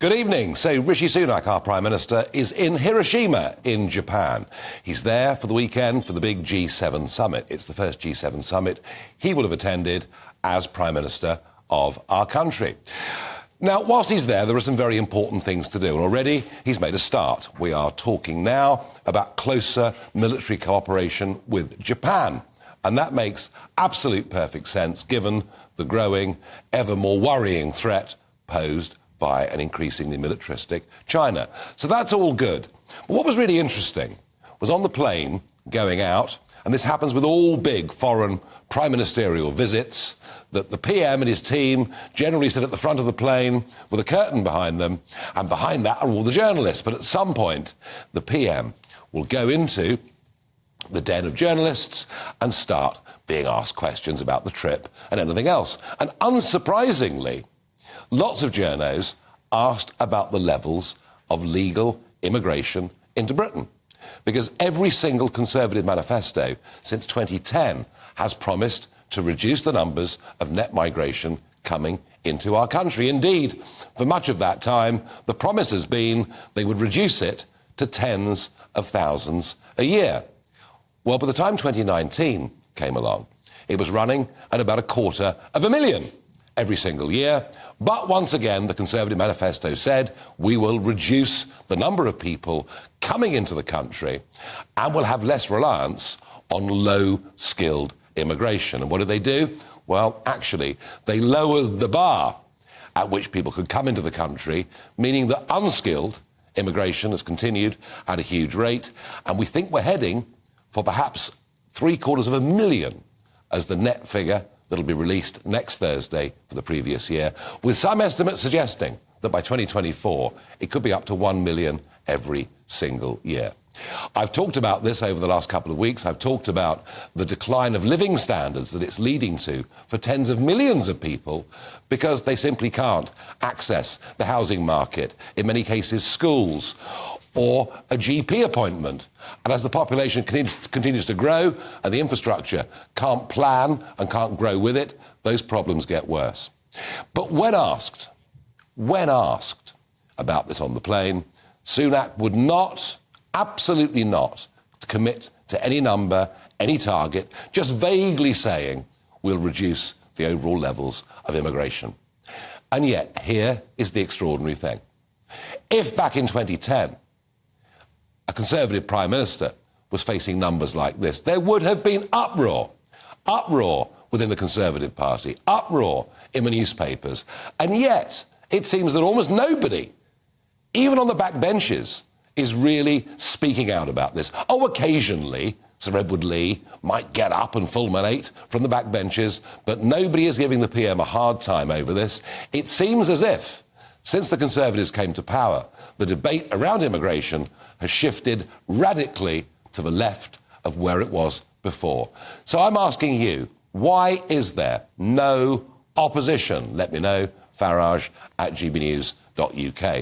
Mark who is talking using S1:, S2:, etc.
S1: Good evening. So Rishi Sunak, our Prime Minister, is in Hiroshima in Japan. He's there for the weekend for the big G7 summit. It's the first G7 summit he will have attended as Prime Minister of our country. Now, whilst he's there are some very important things to do, and already he's made a start. We are talking now about closer military cooperation with Japan, and that makes absolute perfect sense given the growing, ever more worrying threat posed by an increasingly militaristic China. So that's all good. But what was really interesting was on the plane going out, and this happens with all big foreign prime ministerial visits, that the PM and his team generally sit at the front of the plane with a curtain behind them, and behind that are all the journalists. But at some point, the PM will go into the den of journalists and start being asked questions about the trip and anything else. And unsurprisingly, lots of journos asked about the levels of legal immigration into Britain, because every single Conservative manifesto since 2010 has promised to reduce the numbers of net migration coming into our country. Indeed, for much of that time, the promise has been they would reduce it to tens of thousands a year. Well, by the time 2019 came along, it was running at about 250,000 every single year. But once again, the Conservative manifesto said we will reduce the number of people coming into the country and will have less reliance on low-skilled immigration. And what did they do? Well, actually, they lowered the bar at which people could come into the country, meaning that unskilled immigration has continued at a huge rate, and we think we're heading for perhaps 750,000 as the net figure that'll be released next Thursday for the previous year, with some estimates suggesting that by 2024 it could be up to 1 million every single year. I've talked about this over the last couple of weeks. I've talked about the decline of living standards that it's leading to for tens of millions of people because they simply can't access the housing market, in many cases schools, or a GP appointment. And as the population continues to grow and the infrastructure can't plan and can't grow with it, those problems get worse. But when asked about this on the plane, Sunak would not, absolutely not, commit to any number, any target, just vaguely saying we'll reduce the overall levels of immigration. And yet, here is the extraordinary thing. If back in 2010, a Conservative Prime Minister was facing numbers like this, there would have been uproar within the Conservative Party, uproar in the newspapers. And yet, it seems that almost nobody, even on the backbenches, is really speaking out about this. Oh, occasionally, Sir Edward Lee might get up and fulminate from the backbenches, but nobody is giving the PM a hard time over this. It seems as if, since the Conservatives came to power, the debate around immigration has shifted radically to the left of where it was before. So I'm asking you, why is there no opposition? Let me know, Farage at gbnews.uk.